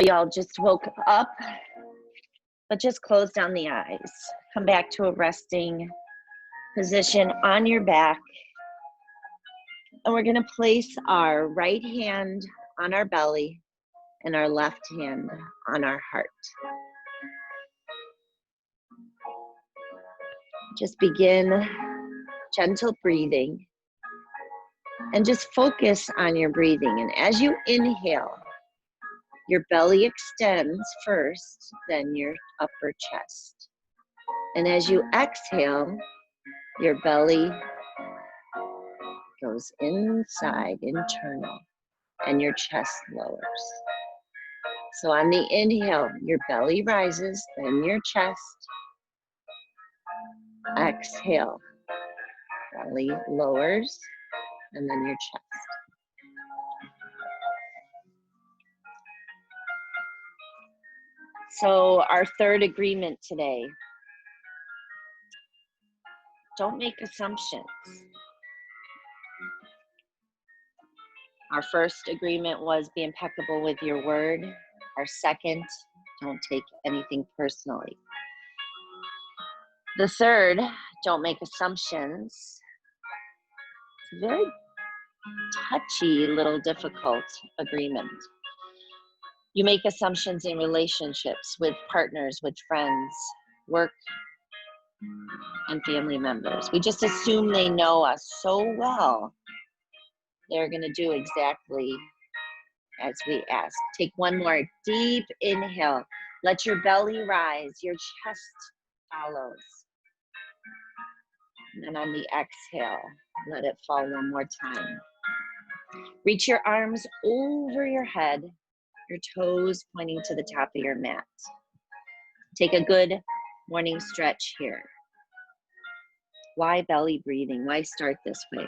Y'all just woke up, but just close down the eyes. Come back to a resting position on your back. And we're going to place our right hand on our belly and our left hand on our heart. Just begin gentle breathing and just focus on your breathing. And as you inhale, your belly extends first, then your upper chest. And as you exhale, your belly goes inside, internal, and your chest lowers. So on the inhale, your belly rises, then your chest. Exhale, belly lowers, and then your chest. So our third agreement today, don't make assumptions. Our first agreement was be impeccable with your word. Our second, don't take anything personally. The third, don't make assumptions. It's a very touchy, little difficult agreement. You make assumptions in relationships with partners, with friends, work, and family members. We just assume they know us so well, they're going to do exactly as we ask. Take one more deep inhale. Let your belly rise, your chest follows. And then on the exhale, let it fall one more time. Reach your arms over your head, your toes pointing to the top of your mat. Take a good morning stretch here. Why belly breathing? Why start this way?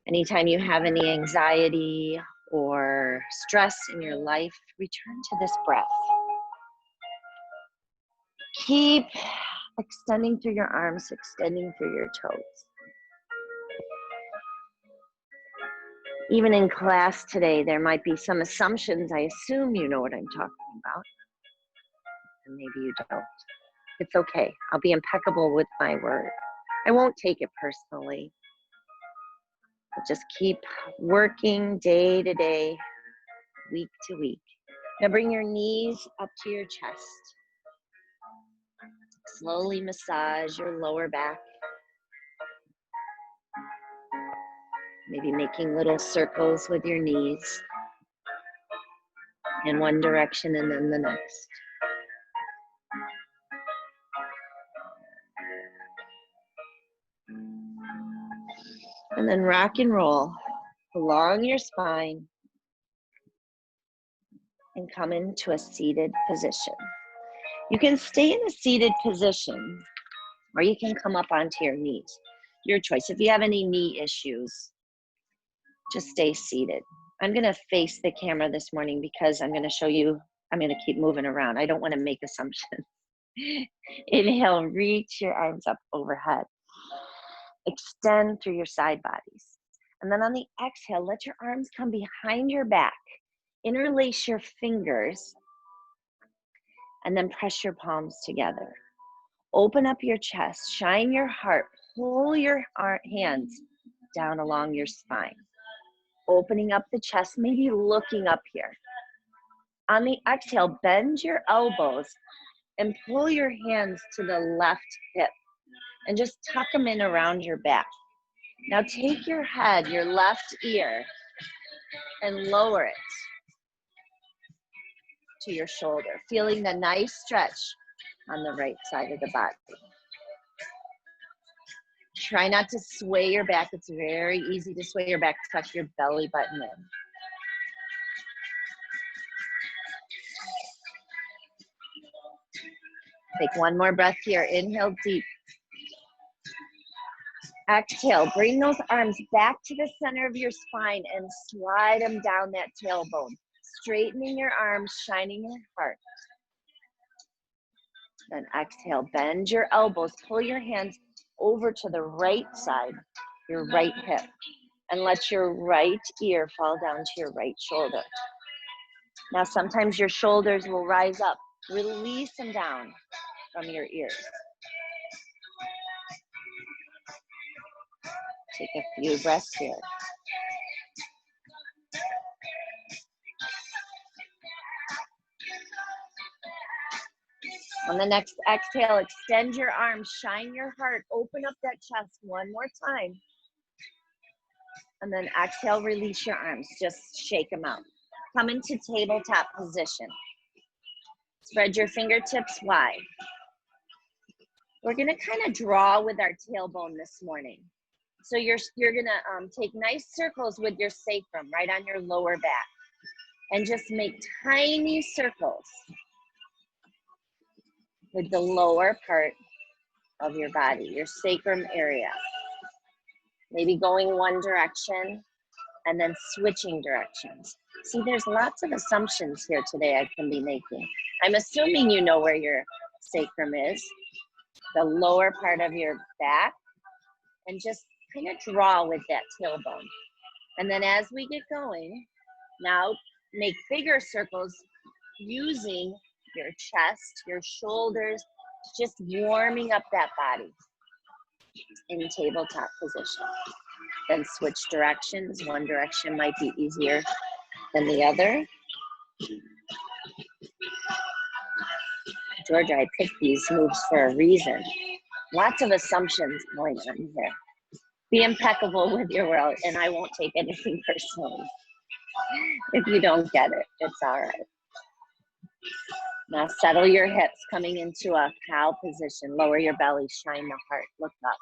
Anytime you have any anxiety or stress in your life, return to this breath. Keep extending through your arms, extending through your toes. Even in class today, there might be some assumptions. I assume you know what I'm talking about. And maybe you don't. It's okay. I'll be impeccable with my word. I won't take it personally. But just keep working day to day, week to week. Now bring your knees up to your chest. Slowly massage your lower back. Maybe making little circles with your knees in one direction and then the next. And then rock and roll along your spine and come into a seated position. You can stay in a seated position or you can come up onto your knees. Your choice. If you have any knee issues, just stay seated. I'm going to face the camera this morning because I'm going to show you, I'm going to keep moving around. I don't want to make assumptions. Inhale, reach your arms up overhead. Extend through your side bodies. And then on the exhale, let your arms come behind your back. Interlace your fingers and then press your palms together. Open up your chest, shine your heart, pull your hands down along your spine. Opening up the chest, maybe looking up here. On the exhale, bend your elbows and pull your hands to the left hip and just tuck them in around your back. Now take your head, your left ear, and lower it to your shoulder, feeling the nice stretch on the right side of the body. Try not to sway your back. It's very easy to sway your back. Tuck your belly button in. Take one more breath here. Inhale deep. Exhale. Bring those arms back to the center of your spine and slide them down that tailbone. Straightening your arms, shining your heart. Then exhale. Bend your elbows. Pull your hands over to the right side, your right hip, and let your right ear fall down to your right shoulder. Now, sometimes your shoulders will rise up. Release them down from your ears. Take a few breaths here. On the next exhale, extend your arms, shine your heart, open up that chest one more time. And then exhale, release your arms, just shake them out. Come into tabletop position. Spread your fingertips wide. We're gonna kind of draw with our tailbone this morning. So you're gonna take nice circles with your sacrum right on your lower back. And just make tiny circles with the lower part of your body, your sacrum area. Maybe going one direction and then switching directions. See, there's lots of assumptions here today I can be making. I'm assuming you know where your sacrum is, the lower part of your back, and just kind of draw with that tailbone. And then as we get going, now make bigger circles using your chest, your shoulders, just warming up that body in tabletop position. Then switch directions. One direction might be easier than the other. Georgia, I picked these moves for a reason. Lots of assumptions going on here. Be impeccable with your world, and I won't take anything personally. If you don't get it, it's all right. Now settle your hips, coming into a cow position. Lower your belly, shine the heart, look up.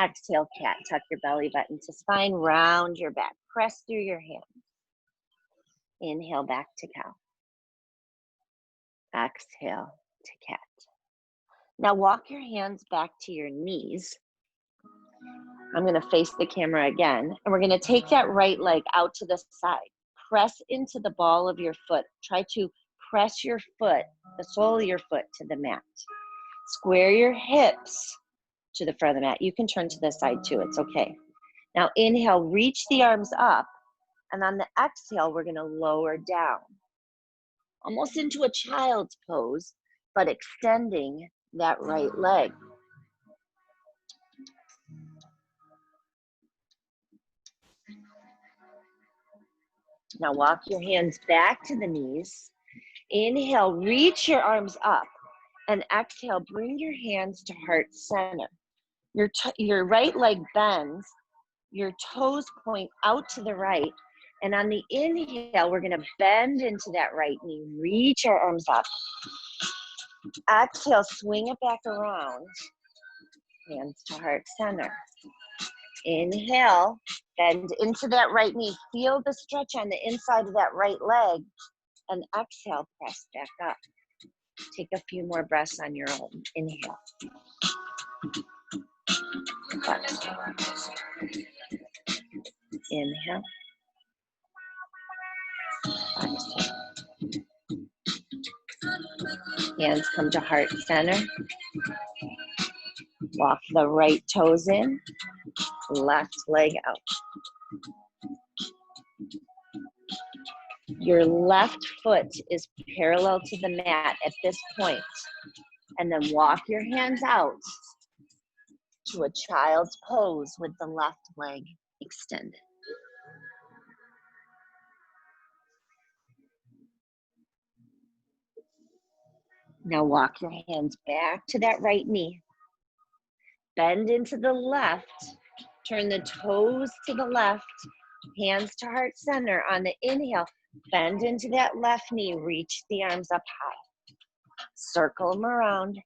Exhale, cat, tuck your belly button to spine, round your back, press through your hands. Inhale, back to cow. Exhale to cat. Now walk your hands back to your knees. I'm gonna face the camera again, and we're gonna take that right leg out to the side. Press into the ball of your foot. Try to press your foot, the sole of your foot, to the mat. Square your hips to the front of the mat. You can turn to the side too, it's okay. Now inhale, reach the arms up, and on the exhale, we're gonna lower down. Almost into a child's pose, but extending that right leg. Now walk your hands back to the knees. Inhale, reach your arms up, and exhale, bring your hands to heart center. Your right leg bends, your toes point out to the right, and on the inhale, we're gonna bend into that right knee, reach our arms up. Exhale, swing it back around, hands to heart center. Inhale, bend into that right knee, feel the stretch on the inside of that right leg, and exhale, press back up. Take a few more breaths on your own. Inhale. Exhale. Inhale. Exhale. Hands come to heart center. Walk the right toes in, left leg out. Your left foot is parallel to the mat at this point, and then walk your hands out to a child's pose with the left leg extended. Now walk your hands back to that right knee. Bend into the left. Turn the toes to the left. Hands to heart center. On the inhale, bend into that left knee. Reach the arms up high. Circle them around.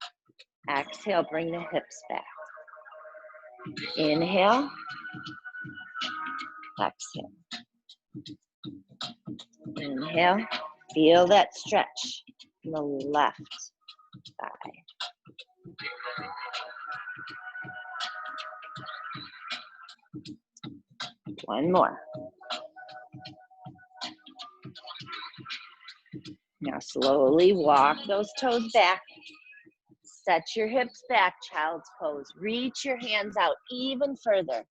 Exhale, bring the hips back. Inhale. Exhale. Inhale. Feel that stretch in the left thigh. One more. Now slowly walk those toes back. Set your hips back, child's pose. Reach your hands out even further.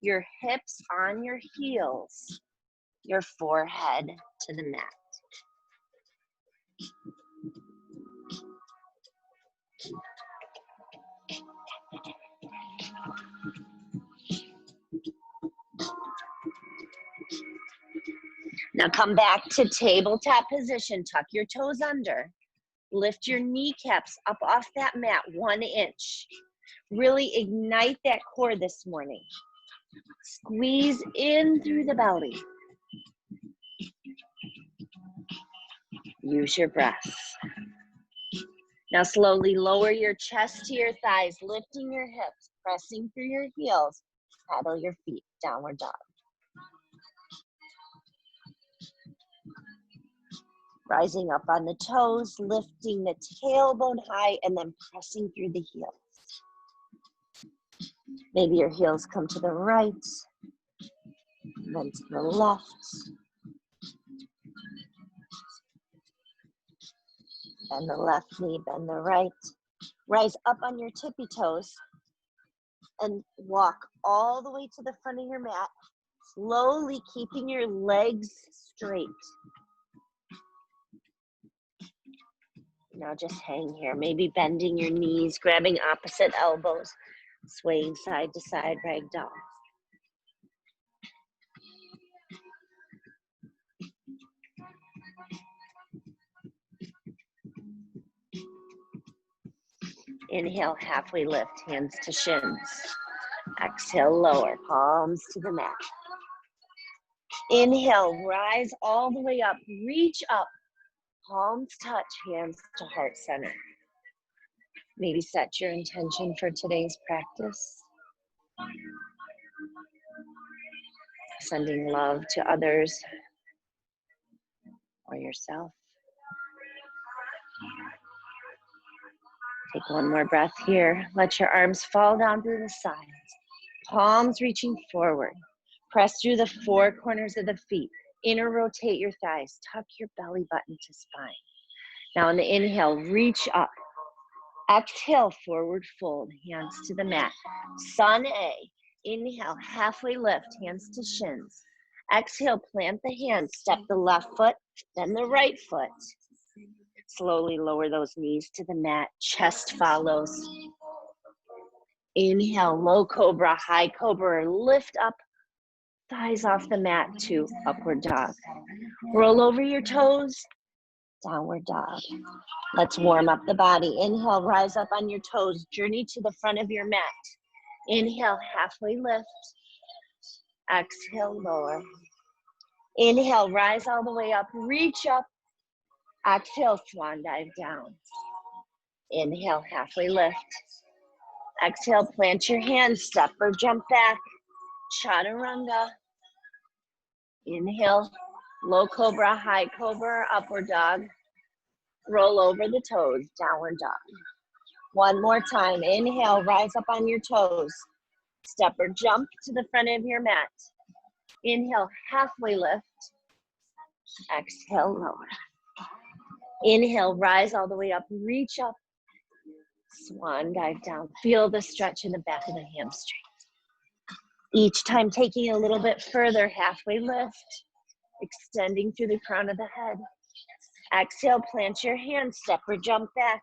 Your hips on your heels. Your forehead to the mat. Now come back to tabletop position. Tuck your toes under. Lift your kneecaps up off that mat 1 inch. Really ignite that core this morning. Squeeze in through the belly. Use your breath. Now slowly lower your chest to your thighs, lifting your hips, pressing through your heels. Paddle your feet, downward dog. Rising up on the toes, lifting the tailbone high, and then pressing through the heels. Maybe your heels come to the right, then to the left. Bend the left knee, bend the right. Rise up on your tippy toes and walk all the way to the front of your mat, slowly keeping your legs straight. Now just hang here, maybe bending your knees, grabbing opposite elbows, swaying side to side, ragdoll. Inhale, halfway lift, hands to shins. Exhale, lower, palms to the mat. Inhale, rise all the way up, reach up, palms touch, hands to heart center. Maybe set your intention for today's practice. Sending love to others or yourself. Take one more breath here. Let your arms fall down through the sides. Palms reaching forward. Press through the 4 corners of the feet. Inner rotate your thighs. Tuck your belly button to spine. Now on the inhale, reach up. Exhale, forward fold. Hands to the mat. Sun A. Inhale, halfway lift. Hands to shins. Exhale, plant the hands. Step the left foot, then the right foot. Slowly lower those knees to the mat. Chest follows. Inhale, low cobra, high cobra. Lift up, thighs off the mat to upward dog. Roll over your toes, downward dog. Let's warm up the body. Inhale, rise up on your toes. Journey to the front of your mat. Inhale, halfway lift. Exhale, lower. Inhale, rise all the way up. Reach up. Exhale, swan dive down. Inhale, halfway lift. Exhale, plant your hands, step or jump back. Chaturanga. Inhale, low cobra, high cobra, upward dog. Roll over the toes, downward dog. One more time. Inhale, rise up on your toes. Step or jump to the front of your mat. Inhale, halfway lift. Exhale, lower. Inhale, rise all the way up, reach up. Swan dive down. Feel the stretch in the back of the hamstring. Each time taking a little bit further, halfway lift, extending through the crown of the head. Exhale, plant your hands, step or jump back.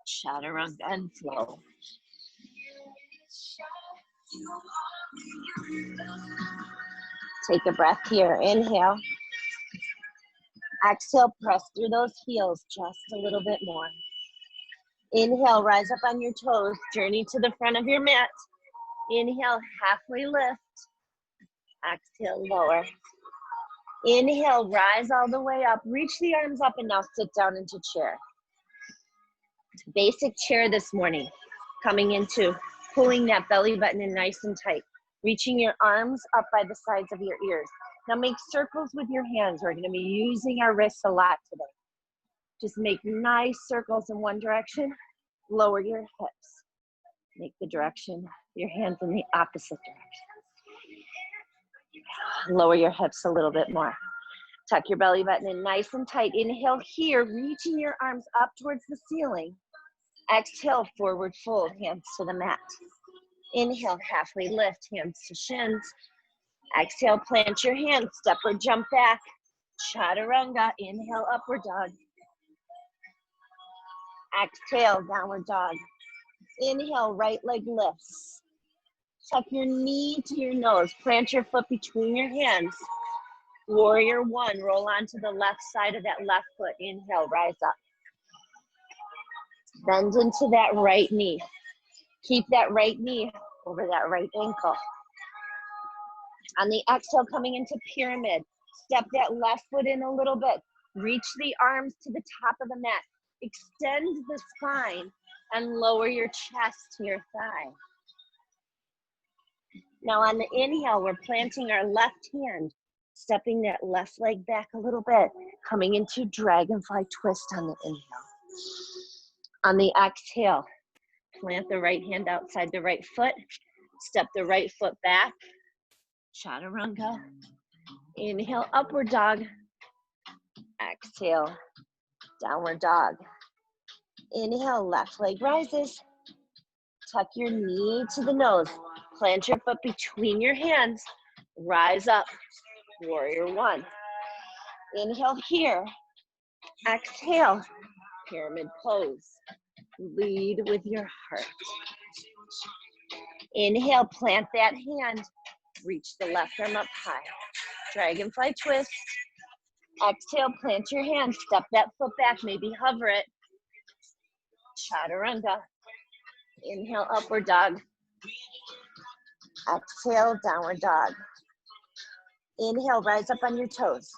Chaturanga and flow. Take a breath here. Inhale. Exhale, press through those heels just a little bit more. Inhale, rise up on your toes. Journey to the front of your mat. Inhale, halfway lift. Exhale, lower. Inhale, rise all the way up. Reach the arms up and now sit down into chair. Basic chair this morning. Coming into pulling that belly button in nice and tight. Reaching your arms up by the sides of your ears. Now make circles with your hands. We're going to be using our wrists a lot today. Just make nice circles in one direction. Lower your hips. Make the direction, your hands in the opposite direction. Lower your hips a little bit more. Tuck your belly button in nice and tight. Inhale here, reaching your arms up towards the ceiling. Exhale, forward fold, hands to the mat. Inhale, halfway lift, hands to shins. Exhale, plant your hands, step or jump back. Chaturanga, inhale, upward dog. Exhale, downward dog. Inhale, right leg lifts. Tuck your knee to your nose. Plant your foot between your hands. Warrior one, roll onto the left side of that left foot. Inhale, rise up. Bend into that right knee. Keep that right knee over that right ankle. On the exhale, coming into pyramid, step that left foot in a little bit. Reach the arms to the top of the mat. Extend the spine and lower your chest to your thigh. Now on the inhale, we're planting our left hand, stepping that left leg back a little bit, coming into dragonfly twist on the inhale. On the exhale, plant the right hand outside the right foot, step the right foot back, chaturanga. Inhale, upward dog. Exhale, downward dog. Inhale, left leg rises. Tuck your knee to the nose. Plant your foot between your hands. Rise up, warrior one. Inhale here. Exhale, pyramid pose. Lead with your heart. Inhale, plant that hand. Reach the left arm up high. Dragonfly twist. Exhale, plant your hand. Step that foot back, maybe hover it. Chaturanga. Inhale, upward dog. Exhale, downward dog. Inhale, rise up on your toes.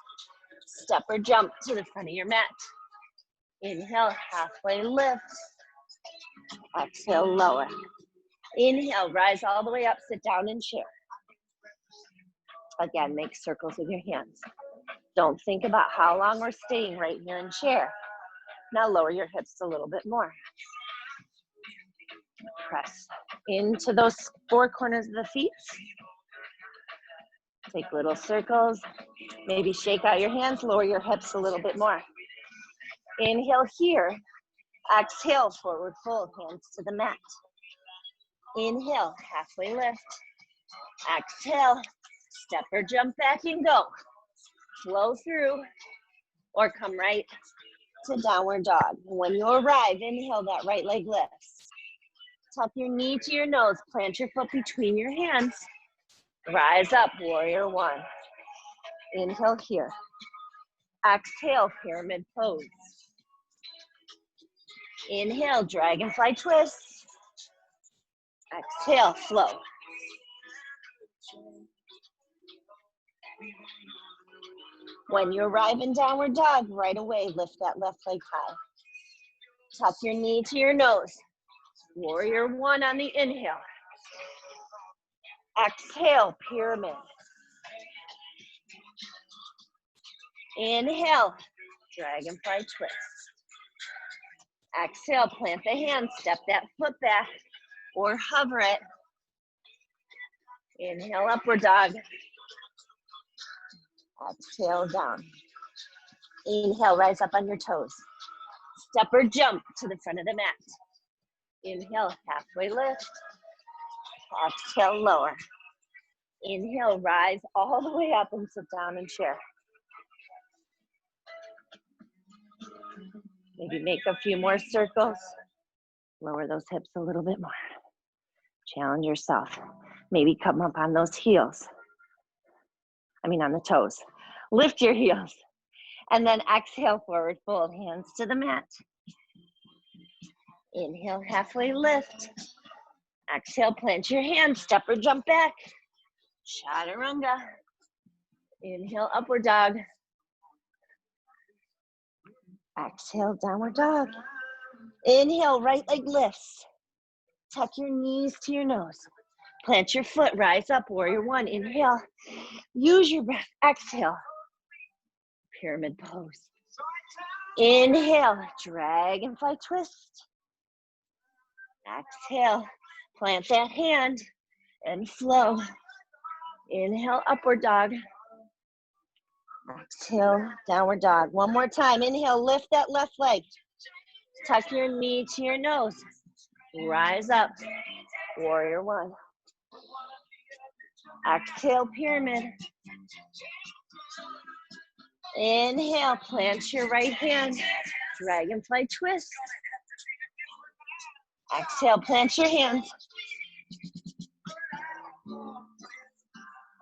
Step or jump to the front of your mat. Inhale, halfway lift. Exhale, lower. Inhale, rise all the way up, sit down and chair. Again, make circles with your hands. Don't think about how long we're staying right here in chair. Now lower your hips a little bit more. Press into those four corners of the feet. Take little circles. Maybe shake out your hands, lower your hips a little bit more. Inhale here. Exhale, forward fold, hands to the mat. Inhale, halfway lift. Exhale, step or jump back and go. Flow through or come right to downward dog. When you arrive, inhale, that right leg lifts. Tuck your knee to your nose, plant your foot between your hands. Rise up, warrior one. Inhale here. Exhale, pyramid pose. Inhale, dragonfly twist. Exhale, flow. When you arrive in downward dog, right away, lift that left leg high. Tuck your knee to your nose. Warrior one on the inhale. Exhale, pyramid. Inhale, dragonfly twist. Exhale, plant the hand, step that foot back or hover it. Inhale, upward dog. Exhale, down. Inhale, rise up on your toes. Step or jump to the front of the mat. Inhale, halfway lift. Exhale, lower. Inhale, rise all the way up and sit down and chair. Maybe make a few more circles. Lower those hips a little bit more. Challenge yourself. Maybe come up on those heels. On the toes. Lift your heels. And then exhale, forward fold, hands to the mat. Inhale, halfway lift. Exhale, plant your hands, step or jump back. Chaturanga. Inhale, upward dog. Exhale, downward dog. Inhale, right leg lifts. Tuck your knees to your nose. Plant your foot, rise up, warrior one. Inhale, use your breath. Exhale, pyramid pose. Inhale, dragonfly twist. Exhale, plant that hand and flow. Inhale, upward dog. Exhale, downward dog. One more time. Inhale, lift that left leg. Tuck your knee to your nose. Rise up, warrior one. Exhale, pyramid. Inhale, plant your right hand. Dragonfly twist. Exhale, plant your hands.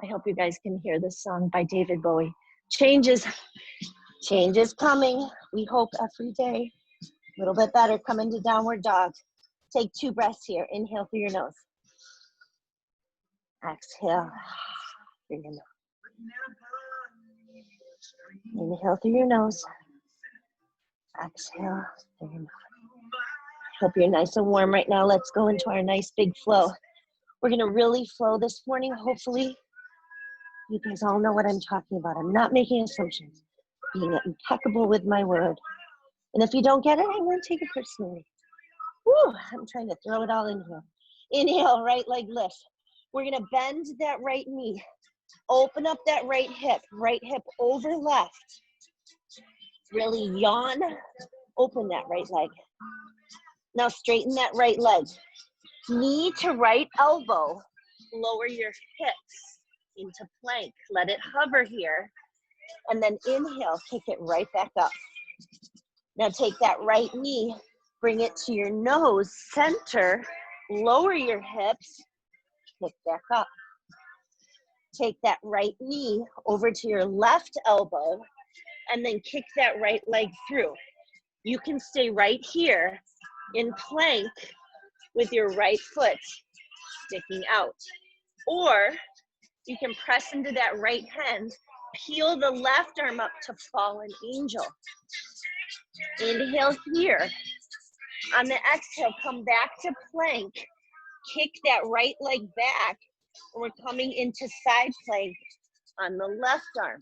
I hope you guys can hear this song by David Bowie. Change is coming. We hope every day. A little bit better. Come into downward dog. Take 2 breaths here. Inhale through your nose. Exhale through your nose. Inhale through your nose. Exhale through your nose. Hope you're nice and warm right now. Let's go into our nice big flow. We're going to really flow this morning. Hopefully, you guys all know what I'm talking about. I'm not making assumptions. Being impeccable with my word. And if you don't get it, I won't take it personally. Woo, I'm trying to throw it all in here. Inhale, right leg lift. We're going to bend that right knee. Open up that right hip over left. Really yawn. Open that right leg. Now straighten that right leg. Knee to right elbow. Lower your hips into plank. Let it hover here. And then inhale, kick it right back up. Now take that right knee, bring it to your nose, center, lower your hips, kick back up. Take that right knee over to your left elbow, and then kick that right leg through. You can stay right here in plank with your right foot sticking out. Or you can press into that right hand, peel the left arm up to fallen angel. Inhale here. On the exhale, come back to plank. Kick that right leg back. We're coming into side plank on the left arm.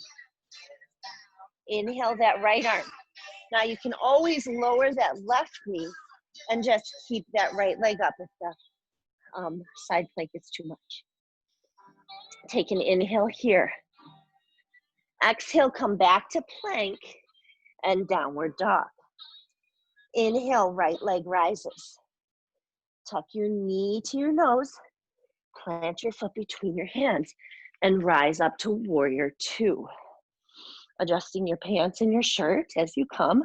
Inhale that right arm. Now you can always lower that left knee and just keep that right leg up if the side plank is too much. Take an inhale here. Exhale, come back to plank and downward dog. Inhale, right leg rises. Tuck your knee to your nose. Plant your foot between your hands and rise up to warrior 2. Adjusting your pants and your shirt as you come.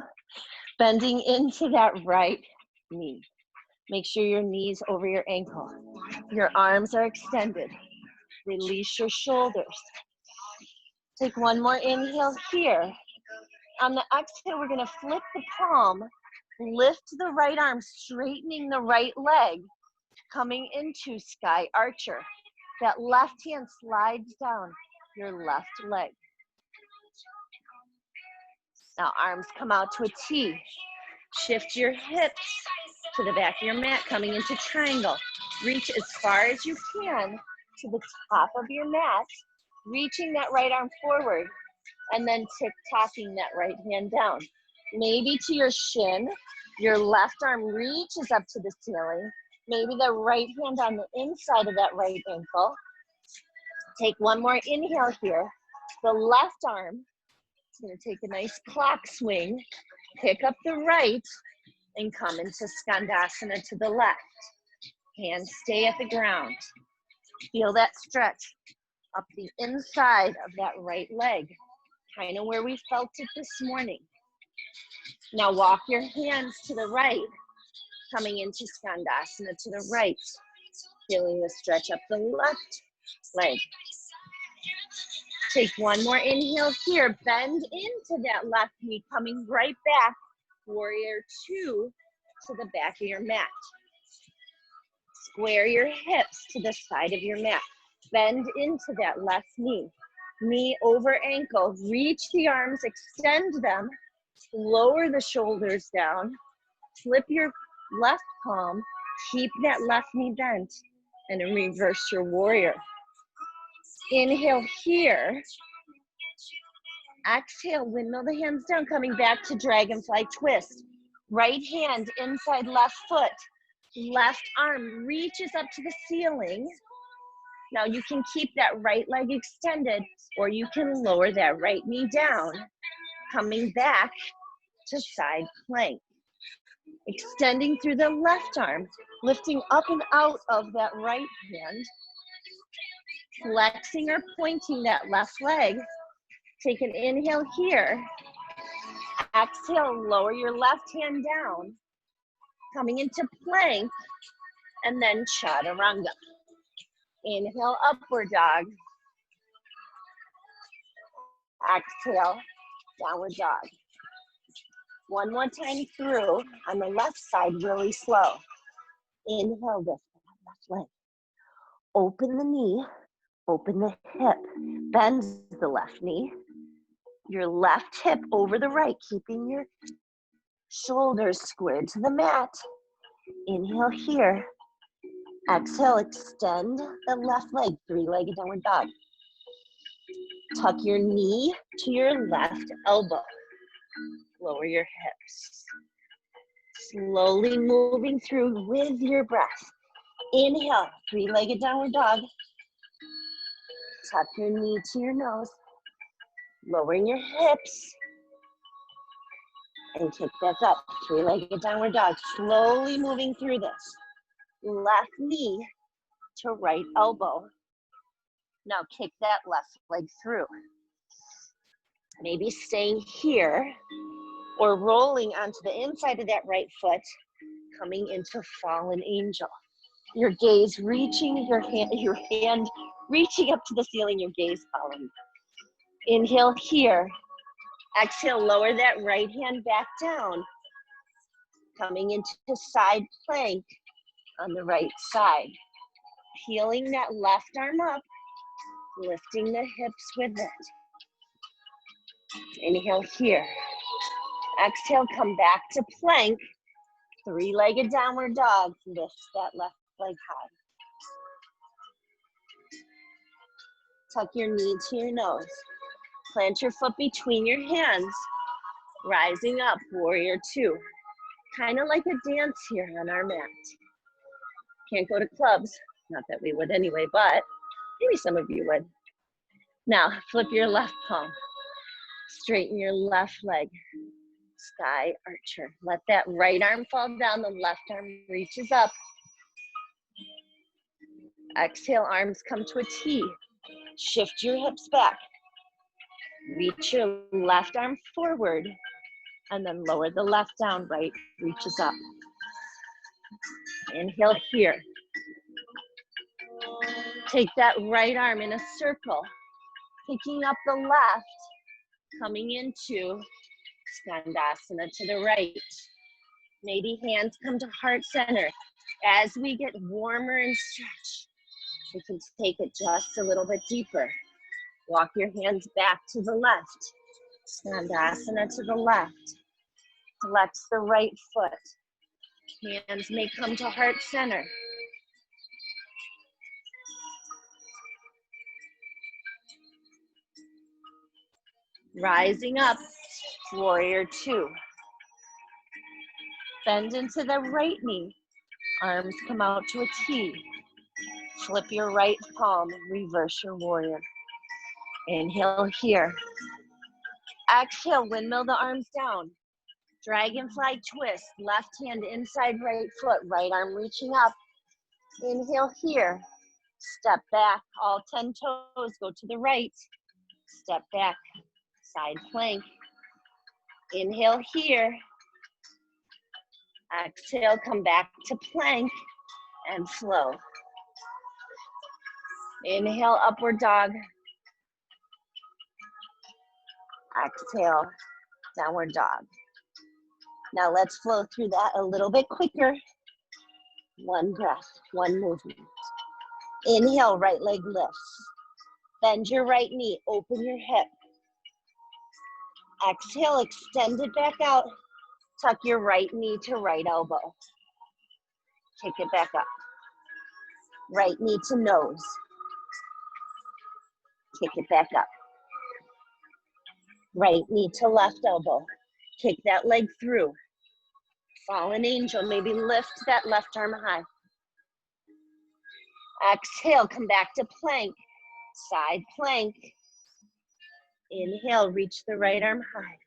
Bending into that right knee. Make sure your knee's over your ankle. Your arms are extended. Release your shoulders. Take one more inhale here. On the exhale, we're going to flip the palm. Lift the right arm, straightening the right leg. Coming into sky archer. That left hand slides down your left leg. Now arms come out to a T. Shift your hips to the back of your mat, coming into triangle. Reach as far as you can to the top of your mat, reaching that right arm forward, and then tick-tocking that right hand down. Maybe to your shin, your left arm reaches up to the ceiling. Maybe the right hand on the inside of that right ankle. Take one more inhale here. The left arm is going to take a nice clock swing, pick up the right, and come into Skandasana to the left. Hands stay at the ground. Feel that stretch up the inside of that right leg, kind of where we felt it this morning. Now walk your hands to the right, coming into Skandasana to the right, feeling the stretch up the left leg. Take one more inhale here, bend into that left knee, coming right back, warrior 2 to the back of your mat. Square your hips to the side of your mat. Bend into that left knee. Knee over ankle, reach the arms, extend them, lower the shoulders down, flip your left palm, keep that left knee bent, and then reverse your warrior. Inhale here. Exhale, windmill the hands down, coming back to dragonfly twist. Right hand inside left foot. Left arm reaches up to the ceiling. Now you can keep that right leg extended, or you can lower that right knee down, coming back to side plank. Extending through the left arm, lifting up and out of that right hand, flexing or pointing that left leg. Take an inhale here. Exhale, lower your left hand down, coming into plank, and then chaturanga. Inhale, upward dog. Exhale, downward dog. One more time through on the left side, really slow. Inhale, lift that left leg. Open the knee, open the hip, bend the left knee. Your left hip over the right, keeping your shoulders squared to the mat. Inhale here. Exhale, extend the left leg, three-legged downward dog. Tuck your knee to your left elbow. Lower your hips. Slowly moving through with your breath. Inhale, three-legged downward dog. Tuck your knee to your nose. Lowering your hips. And kick back up, three-legged downward dog. Slowly moving through this. Left knee to right elbow. Now kick that left leg through. Maybe staying here or rolling onto the inside of that right foot, coming into fallen angel. Your gaze reaching, your hand reaching up to the ceiling, your gaze following. Inhale here. Exhale, lower that right hand back down. Coming into side plank on the right side. Peeling that left arm up, lifting the hips with it. Inhale here. Exhale, come back to plank. Three-legged downward dog. Lift that left leg high. Tuck your knee to your nose. Plant your foot between your hands. Rising up, warrior two. Kind of like a dance here on our mat. Can't go to clubs. Not that we would anyway, but maybe some of you would. Now, flip your left palm. Straighten your left leg. Sky archer. Let that right arm fall down. The left arm reaches up. Exhale, arms come to a T. Shift your hips back. Reach your left arm forward. And then lower the left down. Right reaches up. Inhale here. Take that right arm in a circle. Picking up the left. Coming into Skandasana to the right. Maybe hands come to heart center. As we get warmer and stretch, we can take it just a little bit deeper. Walk your hands back to the left. Skandasana to the left. Flex the right foot. Hands may come to heart center. Rising up, warrior two. Bend into the right knee. Arms come out to a T. Flip your right palm, reverse your warrior. Inhale here. Exhale, windmill the arms down. Dragonfly twist, left hand inside right foot, right arm reaching up. Inhale here. Step back, all 10 toes go to the right. Step back, side plank. Inhale here. Exhale, come back to plank and flow. Inhale, upward dog. Exhale, downward dog. Now let's flow through that a little bit quicker. One breath, one movement. Inhale, right leg lifts. Bend your right knee, open your hip. Exhale, extend it back out. Tuck your right knee to right elbow. Kick it back up. Right knee to nose. Kick it back up. Right knee to left elbow. Kick that leg through. Fallen angel, maybe lift that left arm high. Exhale, come back to plank. Side plank. Inhale, reach the right arm high.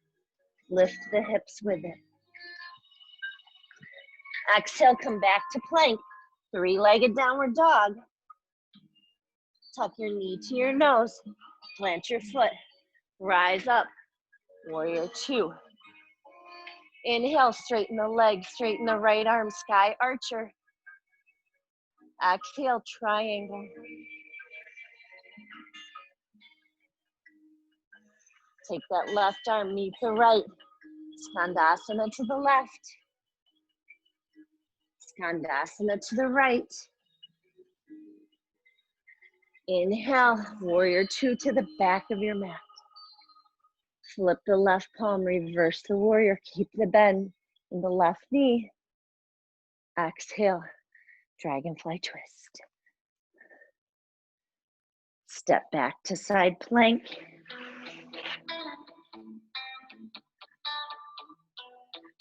Lift the hips with it. Exhale, come back to plank. Three-legged downward dog. Tuck your knee to your nose. Plant your foot. Rise up. Warrior two. Inhale, straighten the leg, straighten the right arm, sky archer. Exhale, triangle. Take that left arm, meet the right. Skandasana to the left. Skandasana to the right. Inhale, warrior two to the back of your mat. Flip the left palm, reverse the warrior. Keep the bend in the left knee. Exhale, dragonfly twist. Step back to side plank.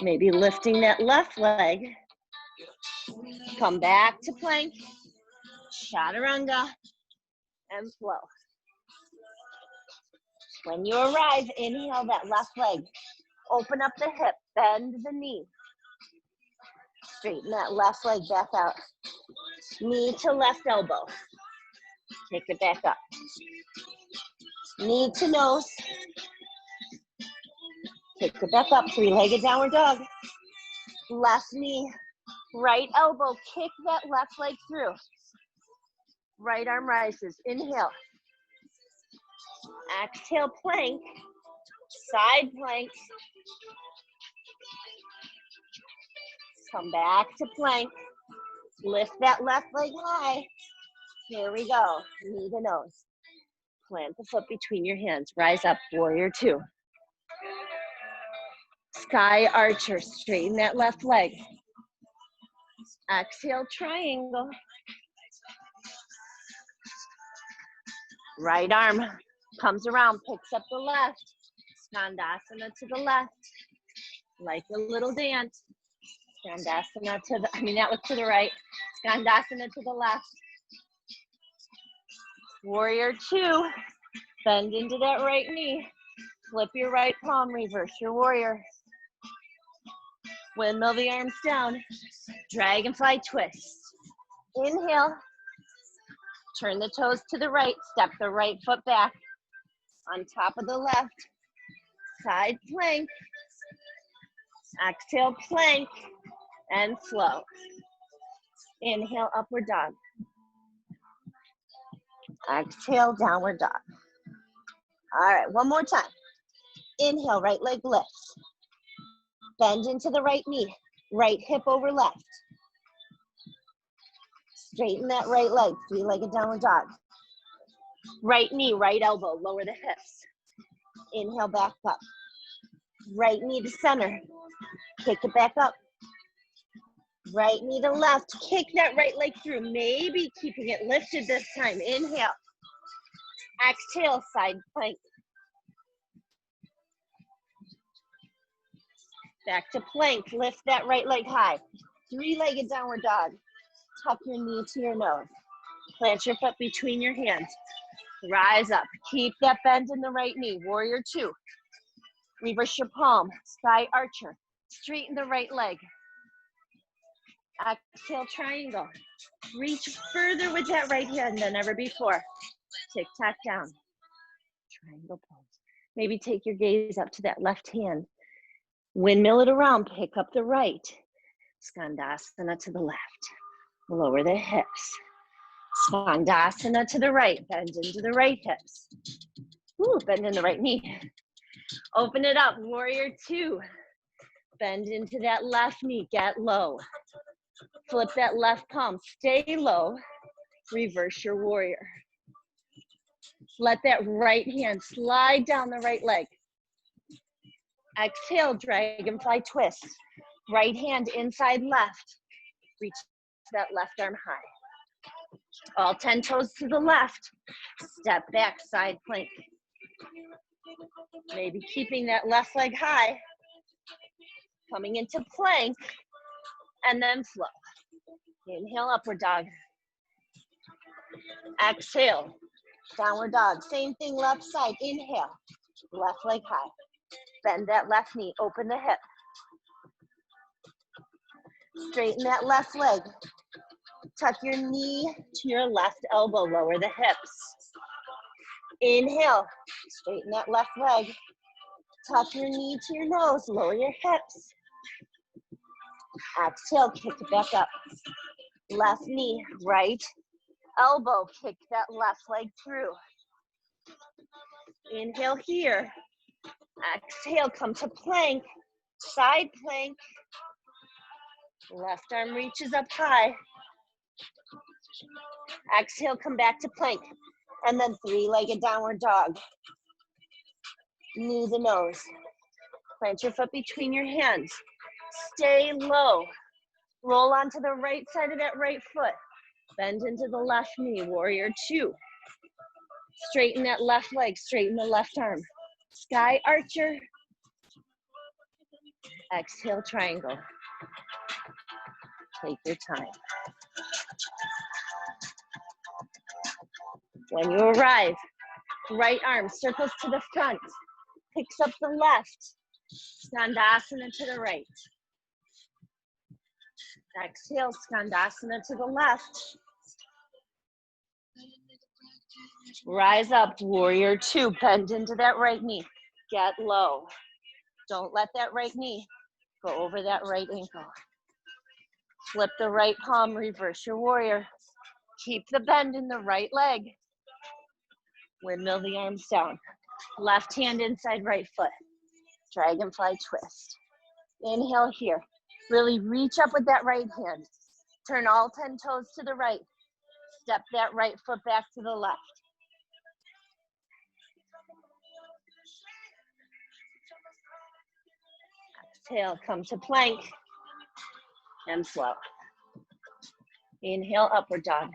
Maybe lifting that left leg. Come back to plank. Chaturanga and flow. When you arrive, inhale that left leg. Open up the hip, bend the knee. Straighten that left leg back out. Knee to left elbow. Take it back up. Knee to nose. Take it back up, three-legged downward dog. Left knee, right elbow, kick that left leg through. Right arm rises, inhale. Exhale, plank, side plank. Come back to plank. Lift that left leg high. Here we go, knee to nose. Plant the foot between your hands. Rise up, warrior two. Sky archer, straighten that left leg. Exhale, triangle. Right arm comes around, picks up the left. Skandasana to the left. Like a little dance. Skandasana to the, that was to the right. Skandasana to the left. Warrior two. Bend into that right knee. Flip your right palm, reverse your warrior. Windmill the arms down. Dragonfly twist. Inhale. Turn the toes to the right. Step the right foot back. On top of the left. Side plank. Exhale, plank. And flow. Inhale, upward dog. Exhale, downward dog. All right, one more time. Inhale, right leg lifts. Bend into the right knee. Right hip over left. Straighten that right leg, three-legged downward dog. Right knee, right elbow, lower the hips. Inhale, back up. Right knee to center. Kick it back up. Right knee to left. Kick that right leg through. Maybe keeping it lifted this time. Inhale. Exhale, side plank. Back to plank. Lift that right leg high. Three-legged downward dog. Tuck your knee to your nose. Plant your foot between your hands. Rise up. Keep that bend in the right knee. Warrior two. Reverse your palm. Sky archer. Straighten the right leg. Exhale, triangle. Reach further with that right hand than ever before. Tick-tock down. Triangle pose. Maybe take your gaze up to that left hand. Windmill it around. Pick up the right. Skandasana to the left. Lower the hips. Skandasana to the right. Bend into the right hips. Ooh, bend in the right knee. Open it up. Warrior two. Bend into that left knee. Get low. Flip that left palm. Stay low. Reverse your warrior. Let that right hand slide down the right leg. Exhale, dragonfly twist. Right hand inside left. Reach that left arm high. All 10 toes to the left. Step back, side plank. Maybe keeping that left leg high. Coming into plank. And then flow. Inhale, upward dog. Exhale, downward dog. Same thing, left side. Inhale, left leg high. Bend that left knee, open the hip. Straighten that left leg. Tuck your knee to your left elbow, lower the hips. Inhale, straighten that left leg. Tuck your knee to your nose, lower your hips. Exhale, kick it back up. Left knee, right elbow, kick that left leg through. Inhale here. Exhale, come to plank, side plank. Left arm reaches up high. Exhale, come back to plank. And then three-legged downward dog. Knee the nose. Plant your foot between your hands. Stay low. Roll onto the right side of that right foot. Bend into the left knee, warrior two. Straighten that left leg, straighten the left arm. Sky archer. Exhale, triangle. Take your time. When you arrive, right arm circles to the front, picks up the left. Skandasana to the right. Exhale, Skandasana to the left. Rise up, warrior two. Bend into that right knee. Get low. Don't let that right knee go over that right ankle. Flip the right palm, reverse your warrior. Keep the bend in the right leg. Windmill the arms down. Left hand inside right foot. Dragonfly twist. Inhale here. Really reach up with that right hand. Turn all 10 toes to the right. Step that right foot back to the left. Exhale, come to plank and flow. Inhale, upward dog.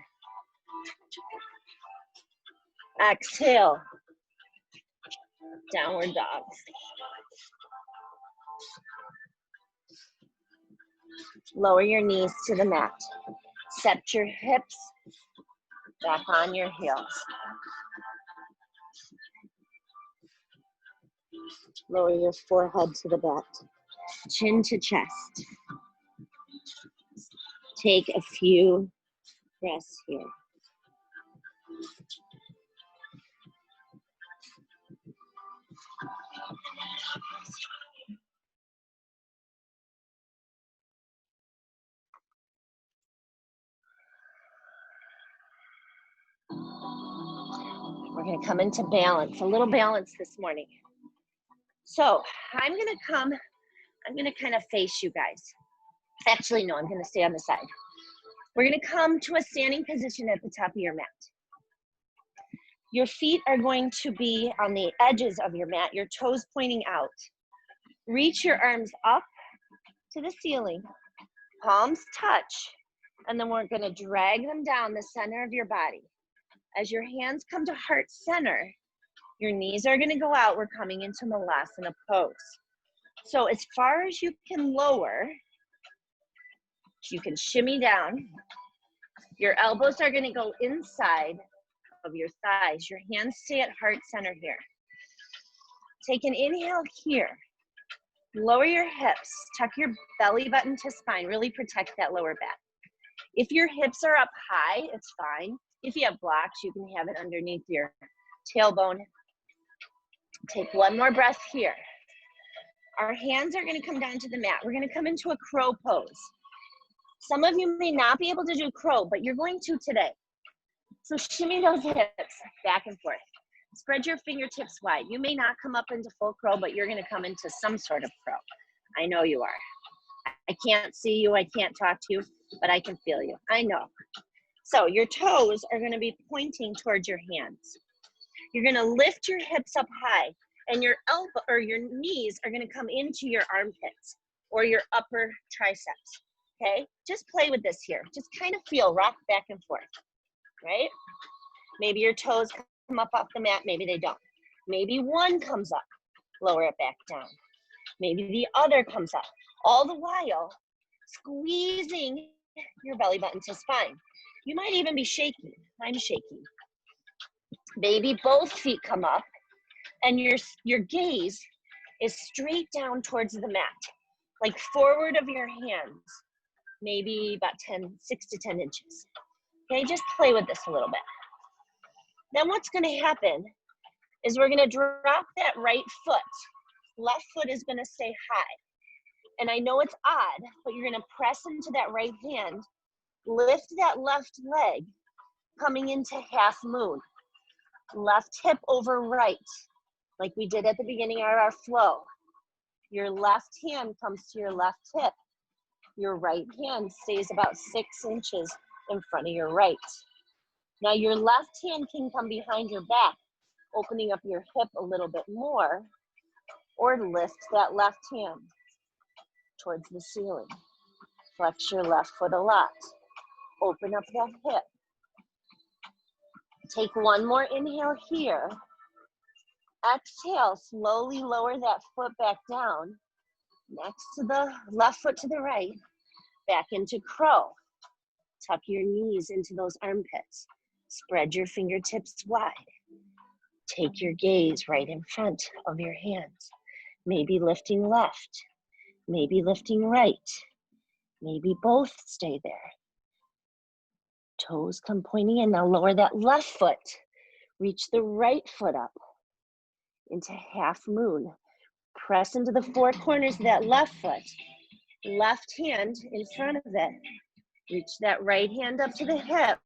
Exhale, downward dog. Lower your knees to the mat. Set your hips back on your heels. Lower your forehead to the back. Chin to chest. Take a few breaths here. We're going to come into balance, a little balance this morning. So I'm going to kind of face you guys. Actually, no, I'm going to stay on the side. We're going to come to a standing position at the top of your mat. Your feet are going to be on the edges of your mat, your toes pointing out. Reach your arms up to the ceiling, palms touch, and then we're going to drag them down the center of your body. As your hands come to heart center, your knees are going to go out. We're coming into Malasana pose. So as far as you can lower, you can shimmy down. Your elbows are going to go inside of your thighs. Your hands stay at heart center here. Take an inhale here. Lower your hips. Tuck your belly button to spine. Really protect that lower back. If your hips are up high, it's fine. If you have blocks, you can have it underneath your tailbone. Take one more breath here. Our hands are going to come down to the mat. We're going to come into a crow pose. Some of you may not be able to do crow, but you're going to today. So shimmy those hips back and forth. Spread your fingertips wide. You may not come up into full crow, but you're going to come into some sort of crow. I know you are. I can't see you. I can't talk to you, but I can feel you. I know. So your toes are going to be pointing towards your hands. You're going to lift your hips up high, and your elbow or your knees are going to come into your armpits or your upper triceps. Okay? Just play with this here. Just kind of feel, rock back and forth. Right? Maybe your toes come up off the mat, maybe they don't. Maybe one comes up, lower it back down. Maybe the other comes up. All the while, squeezing your belly button to spine. You might even be shaking. I'm shaking. Maybe both feet come up and your gaze is straight down towards the mat, like forward of your hands, maybe about 6 to 10 inches. Okay, just play with this a little bit. Then what's going to happen is we're going to drop that right foot. Left foot is going to stay high. And I know it's odd, but you're going to press into that right hand, lift that left leg, coming into half moon. Left hip over right. like we did at the beginning of our flow. Your left hand comes to your left hip. Your right hand stays about 6 inches in front of your right. Now your left hand can come behind your back, opening up your hip a little bit more, or lift that left hand towards the ceiling. Flex your left foot a lot. Open up that hip. Take one more inhale here. Exhale, slowly lower that foot back down. Next to the left foot to the right, back into crow. Tuck your knees into those armpits. Spread your fingertips wide. Take your gaze right in front of your hands. Maybe lifting left, maybe lifting right, maybe both stay there. Toes come pointing in. Now lower that left foot. Reach the right foot up into half moon. Press into the four corners of that left foot. Left hand in front of it. Reach that right hand up to the hip.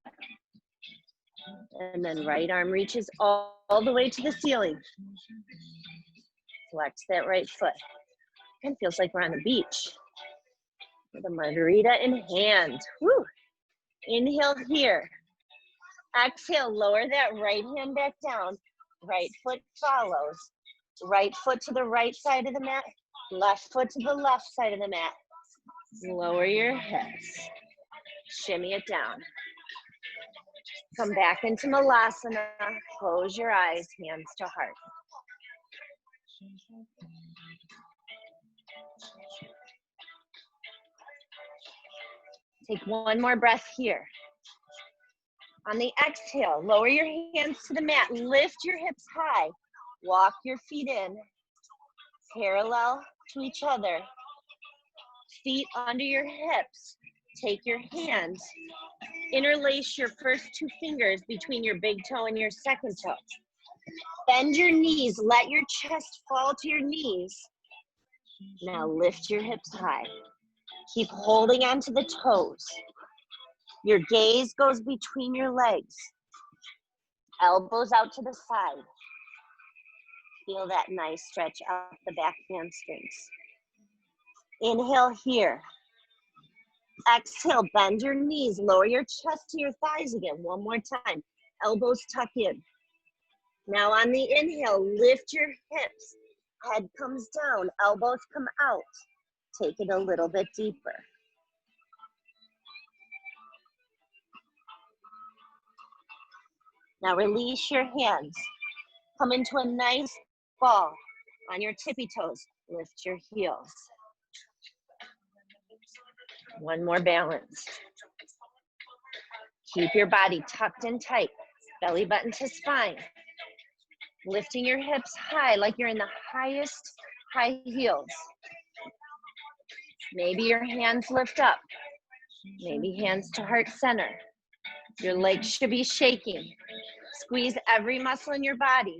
And then right arm reaches all the way to the ceiling. Flex that right foot. Kind of feels like we're on the beach. With a margarita in hand. Woo. Inhale here. Exhale, lower that right hand back down. Right foot follows. Right foot to the right side of the mat. Left foot to the left side of the mat. Lower your hips. Shimmy it down. Come back into Malasana. Close your eyes, hands to heart. Take one more breath here. On the exhale, lower your hands to the mat. Lift your hips high. Walk your feet in, parallel to each other. Feet under your hips. Take your hands. Interlace your first 2 fingers between your big toe and your second toe. Bend your knees. Let your chest fall to your knees. Now lift your hips high. Keep holding onto the toes. Your gaze goes between your legs. Elbows out to the side. Feel that nice stretch out the back hamstrings. Inhale here. Exhale, bend your knees. Lower your chest to your thighs again. One more time. Elbows tuck in. Now on the inhale, lift your hips. Head comes down. Elbows come out. Take it a little bit deeper. Now release your hands. Come into a nice ball on your tippy toes. Lift your heels. One more balance. Keep your body tucked in tight. Belly button to spine. Lifting your hips high like you're in the highest high heels. Maybe your hands lift up. Maybe hands to heart center. Your legs should be shaking. Squeeze every muscle in your body.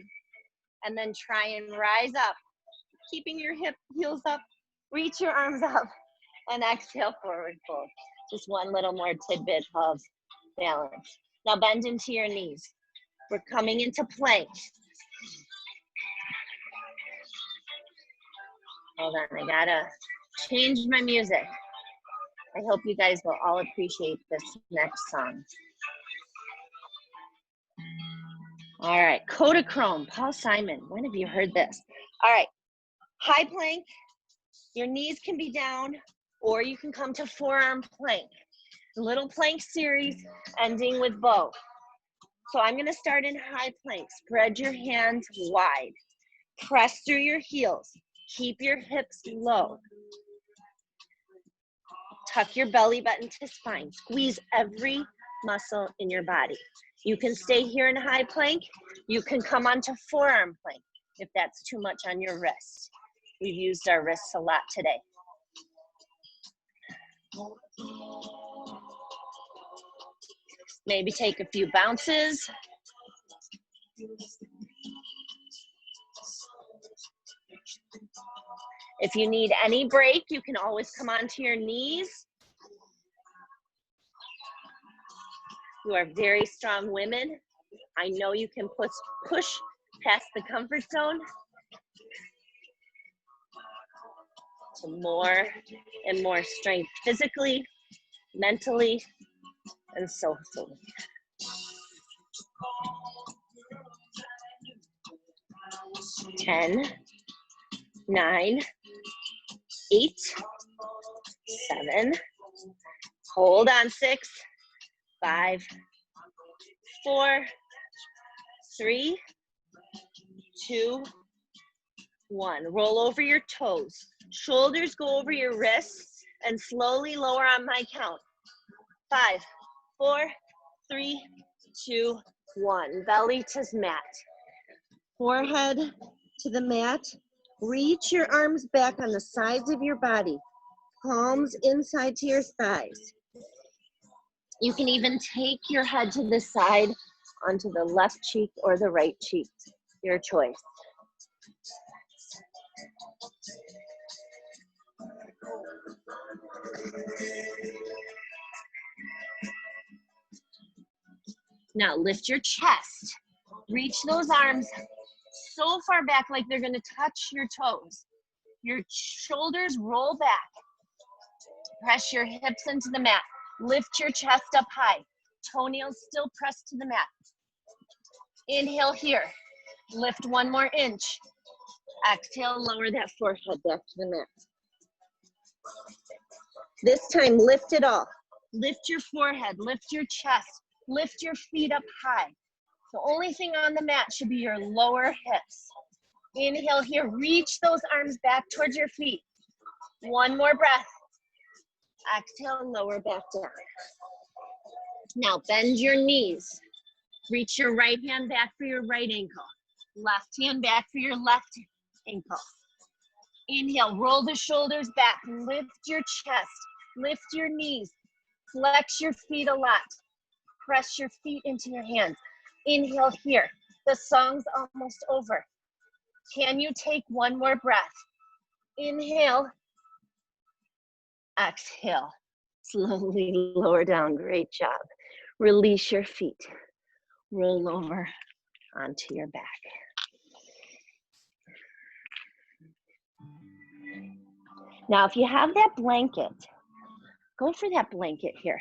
And then try and rise up. Keeping your heels up. Reach your arms up. And exhale, forward fold. Just one little more tidbit of balance. Now bend into your knees. We're coming into plank. Hold on, I gotta change my music. I hope you guys will all appreciate this next song. All right, Kodachrome, Paul Simon. When have you heard this? All right, high plank. Your knees can be down, or you can come to forearm plank. Little plank series ending with bow. So I'm gonna start in high plank. Spread your hands wide. Press through your heels. Keep your hips low. Tuck your belly button to spine. Squeeze every muscle in your body. You can stay here in high plank. You can come onto forearm plank if that's too much on your wrist. We've used our wrists a lot today. Maybe take a few bounces. If you need any break, you can always come onto your knees. You are very strong women. I know you can push past the comfort zone to more and more strength physically, mentally, and socially. 10, 9, 8, 7, hold on, 6, 5, 4, 3, 2, 1. Roll over your toes. Shoulders go over your wrists and slowly lower on my count. 5, 4, 3, 2, 1. Belly to mat. Forehead to the mat. Reach your arms back on the sides of your body. Palms inside to your thighs. You can even take your head to the side onto the left cheek or the right cheek. Your choice. Now lift your chest. Reach those arms so far back like they're going to touch your toes. Your shoulders roll back. Press your hips into the mat. Lift your chest up high. Toenails still pressed to the mat. Inhale here. Lift 1 more inch. Exhale, lower that forehead back to the mat. This time, lift it all. Lift your forehead, lift your chest, lift your feet up high. The only thing on the mat should be your lower hips. Inhale here, reach those arms back towards your feet. 1 more breath. Exhale, lower back down. Now bend your knees. Reach your right hand back for your right ankle. Left hand back for your left ankle. Inhale, roll the shoulders back. Lift your chest, lift your knees. Flex your feet a lot. Press your feet into your hands. Inhale here. The song's almost over. Can you take 1 more breath? Inhale. Exhale. Slowly lower down. Great job. Release your feet. Roll over onto your back. Now, if you have that blanket, go for that blanket here.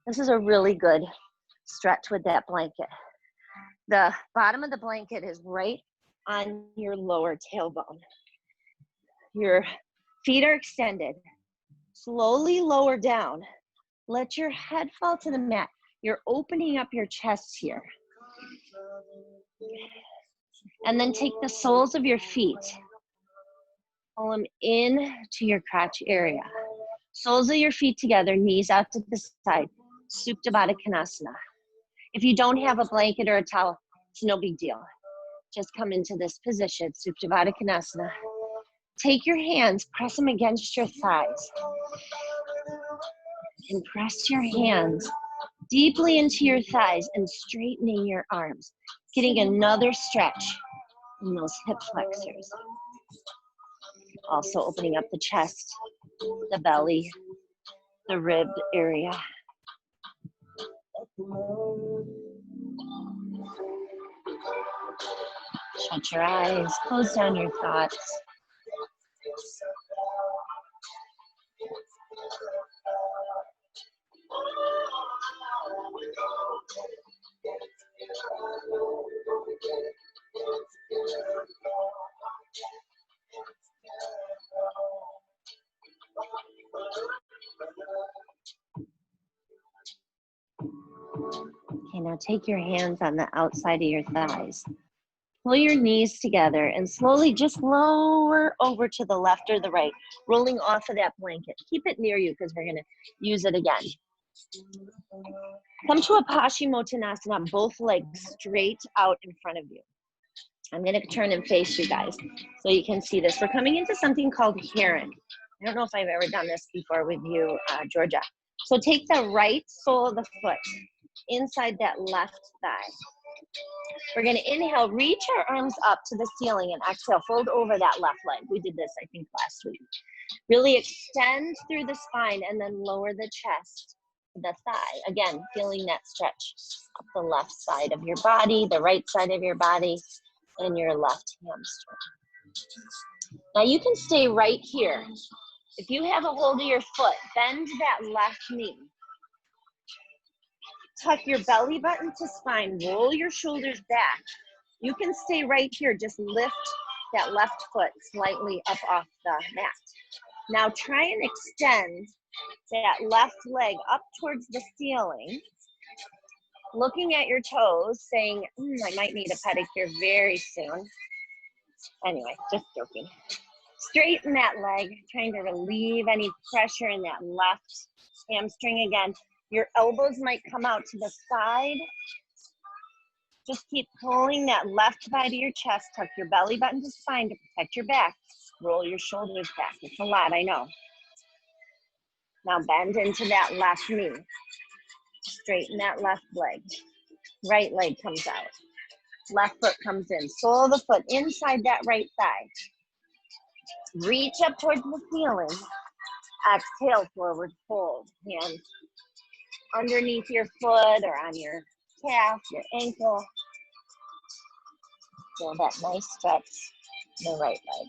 This is a really good stretch with that blanket. The bottom of the blanket is right on your lower tailbone. Your feet are extended. Slowly lower down. Let your head fall to the mat. You're opening up your chest here. And then take the soles of your feet. Pull them in to your crotch area. Soles of your feet together, knees out to the side. Supta Baddha Konasana. If you don't have a blanket or a towel, it's no big deal. Just come into this position, Supta Baddha Konasana. Take your hands, press them against your thighs. And press your hands deeply into your thighs and straightening your arms. Getting another stretch in those hip flexors. Also opening up the chest, the belly, the rib area. Shut your eyes, close down your thoughts. Okay, now take your hands on the outside of your thighs. Pull your knees together and slowly just lower over to the left or the right, rolling off of that blanket. Keep it near you because we're going to use it again. Come to a Paschimottanasana, both legs straight out in front of you. I'm going to turn and face you guys so you can see this. We're coming into something called Heron. I don't know if I've ever done this before with you, Georgia. So take the right sole of the foot inside that left thigh. We're going to inhale, reach our arms up to the ceiling, and exhale, fold over that left leg. We did this, I think, last week. Really extend through the spine and then lower the chest, the thigh. Again, feeling that stretch up the left side of your body, the right side of your body. and your left hamstring. Now you can stay right here. If you have a hold of your foot, bend that left knee. Tuck your belly button to spine, roll your shoulders back. You can stay right here, just lift that left foot slightly up off the mat. Now try and extend that left leg up towards the ceiling, looking at your toes, saying, I might need a pedicure very soon. Anyway, just joking. Straighten that leg, trying to relieve any pressure in that left hamstring again. Your elbows might come out to the side. Just keep pulling that left thigh to your chest. Tuck your belly button to spine to protect your back. Roll your shoulders back. It's a lot, I know. Now bend into that left knee. Straighten that left leg. Right leg comes out. Left foot comes in. Sole of the foot inside that right thigh. Reach up towards the ceiling. Exhale, forward fold. Hands underneath your foot or on your calf, your ankle. Feel that nice stretch in the right leg.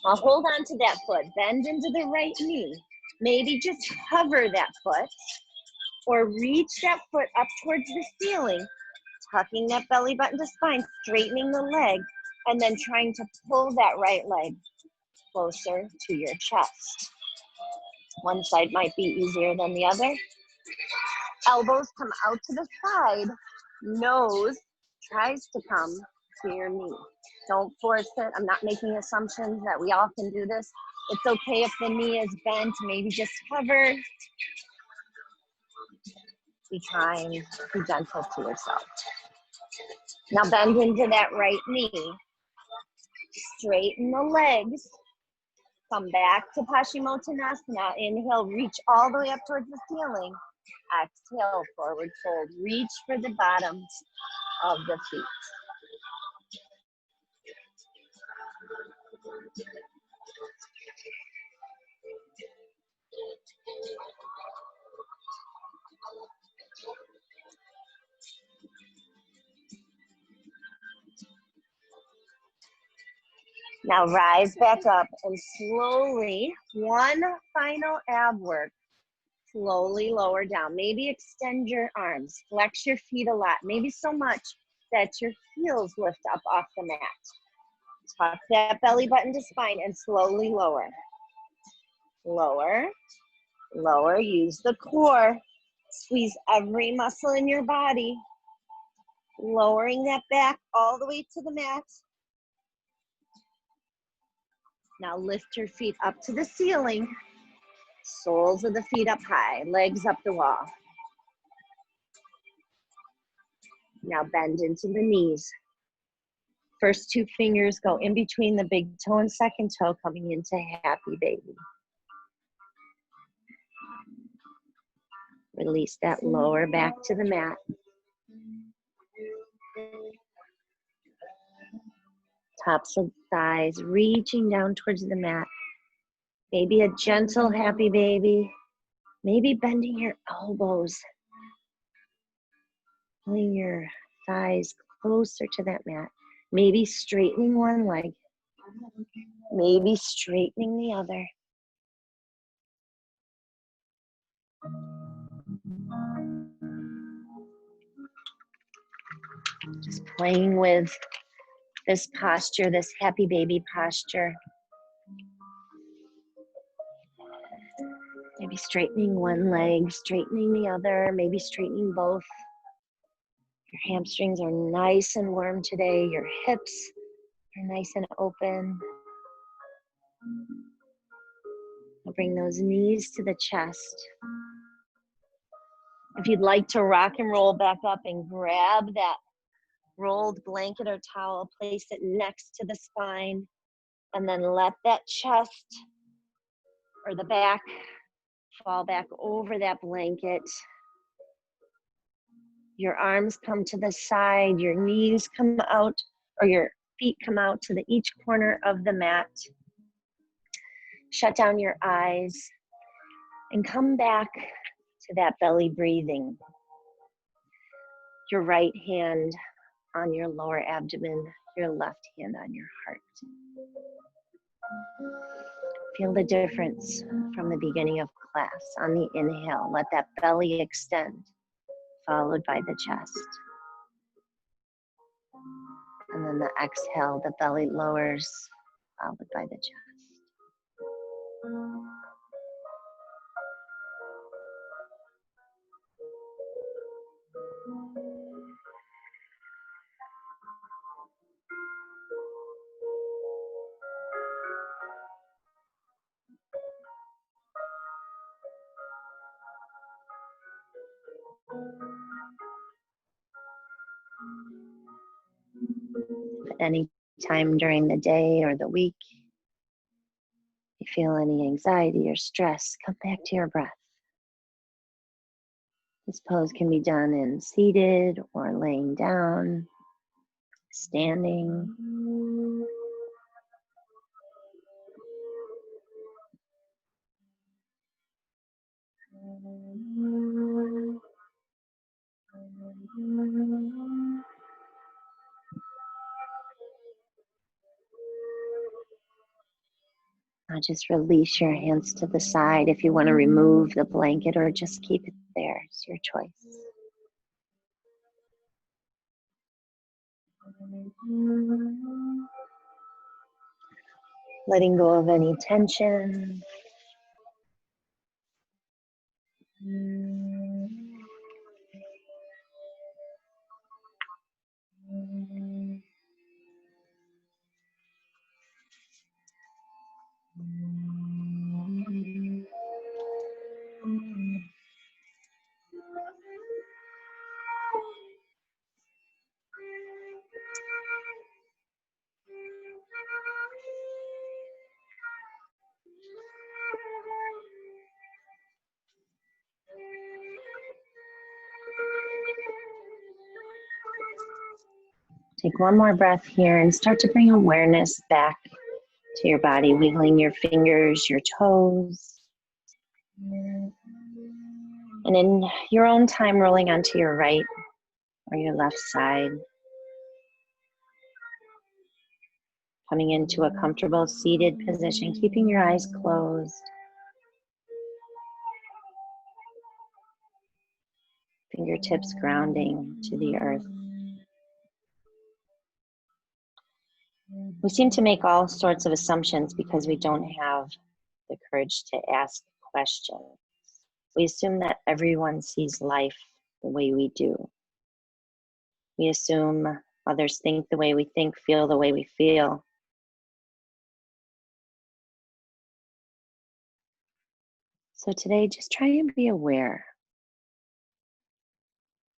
Now hold on to that foot. Bend into the right knee. Maybe just hover that foot or reach that foot up towards the ceiling, tucking that belly button to spine, straightening the leg, and then trying to pull that right leg closer to your chest. One side might be easier than the other. Elbows come out to the side. Nose tries to come to your knee. Don't force it. I'm not making assumptions that we all can do this. It's okay if the knee is bent. Maybe just hover. Be kind. Be gentle to yourself. Now bend into that right knee. Straighten the legs. Come back to Paschimottanasana. Inhale, reach all the way up towards the ceiling. Exhale, forward fold. Reach for the bottoms of the feet. Now rise back up and slowly, one final ab work, slowly lower down. Maybe extend your arms, flex your feet a lot, maybe so much that your heels lift up off the mat. Tuck that belly button to spine and slowly lower. Lower, lower, use the core. Squeeze every muscle in your body. Lowering that back all the way to the mat. Now lift your feet up to the ceiling. Soles of the feet up high, legs up the wall. Now bend into the knees. First two fingers go in between the big toe and second toe, coming into happy baby. Release that lower back to the mat. Tops of thighs reaching down towards the mat. Maybe a gentle happy baby. Maybe bending your elbows. Pulling your thighs closer to that mat. Maybe straightening one leg. Maybe straightening the other. Just playing with this posture, this happy baby posture. Maybe straightening one leg, straightening the other, maybe straightening both. Your hamstrings are nice and warm today. Your hips are nice and open. I'll bring those knees to the chest. If you'd like to rock and roll back up and grab that rolled blanket or towel, place it next to the spine, and then let that chest or the back fall back over that blanket. Your arms come to the side, your knees come out, or your feet come out to each corner of the mat. Shut down your eyes and come back to that belly breathing. Your right hand on your lower abdomen, your left hand on your heart. Feel the difference from the beginning of class. On the inhale, let that belly extend, followed by the chest. And then the exhale, the belly lowers, followed by the chest. Any time during the day or the week, if you feel any anxiety or stress, come back to your breath. This pose can be done in seated or laying down, standing. Now just release your hands to the side if you want to remove the blanket or just keep it there. It's your choice. Letting go of any tension. Take one more breath here and start to bring awareness back to your body, wiggling your fingers, your toes. And in your own time, rolling onto your right or your left side. Coming into a comfortable seated position, keeping your eyes closed. Fingertips grounding to the earth. We seem to make all sorts of assumptions because we don't have the courage to ask questions. We assume that everyone sees life the way we do. We assume others think the way we think, feel the way we feel. So today, just try and be aware.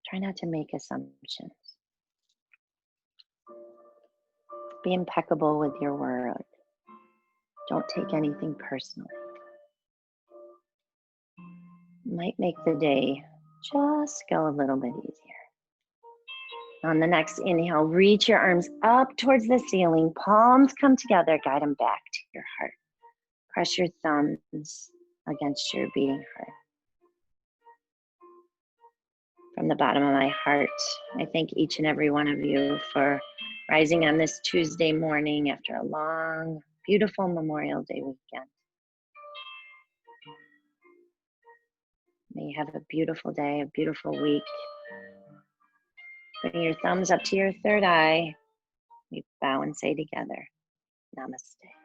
Try not to make assumptions. Be impeccable with your word. Don't take anything personally. Might make the day just go a little bit easier. On the next inhale, reach your arms up towards the ceiling. Palms come together, guide them back to your heart. Press your thumbs against your beating heart. From the bottom of my heart, I thank each and every one of you for rising on this Tuesday morning after a long, beautiful Memorial Day weekend. May you have a beautiful day, a beautiful week. Bring your thumbs up to your third eye. We bow and say together, Namaste.